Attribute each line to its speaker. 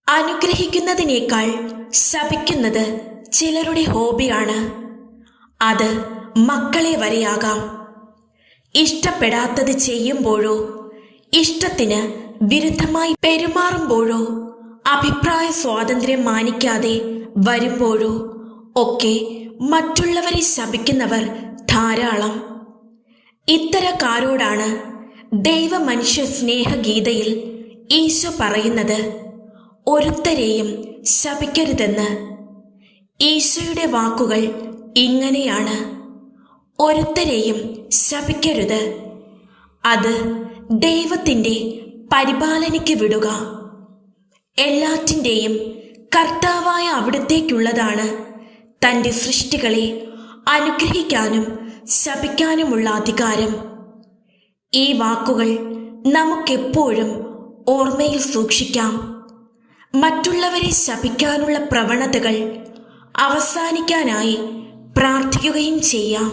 Speaker 1: അനുഗ്രഹിക്കുന്നതിനേക്കാൾ ശപിക്കുന്നത് ചിലരുടെ ഹോബിയാണ്. അത് മക്കളെ വരെയാകാം. ഇഷ്ടപ്പെടാത്തത് ചെയ്യുമ്പോഴോ ഇഷ്ടത്തിന് വിരുദ്ധമായി പെരുമാറുമ്പോഴോ അഭിപ്രായ സ്വാതന്ത്ര്യം മാനിക്കാതെ വരുമ്പോഴോ ഒക്കെ മറ്റുള്ളവരെ ശപിക്കുന്നവർ ധാരാളം. ഇത്തരക്കാരോടാണ് ദൈവ മനുഷ്യ സ്നേഹഗീതയിൽ ഈശോ പറയുന്നത്, ഒരുത്തരെയും ശപിക്കരുതെന്ന്. ഈശോയുടെ വാക്കുകൾ ഇങ്ങനെയാണ്: ഒരുത്തരെയും ശപിക്കരുത്. അത് ദൈവത്തിൻ്റെ പരിപാലനയ്ക്ക് വിടുക. എല്ലാറ്റിൻ്റെയും കർത്താവായ അവിടുത്തേക്കുള്ളതാണ് തൻ്റെ സൃഷ്ടികളെ അനുഗ്രഹിക്കാനും ശപിക്കാനുമുള്ള അധികാരം. ഈ വാക്കുകൾ നമുക്കെപ്പോഴും ഓർമ്മയിൽ സൂക്ഷിക്കാം. മറ്റുള്ളവരെ ശപിക്കാനുള്ള പ്രവണതകൾ അവസാനിക്കാനായി പ്രാർത്ഥിക്കുകയും ചെയ്യാം.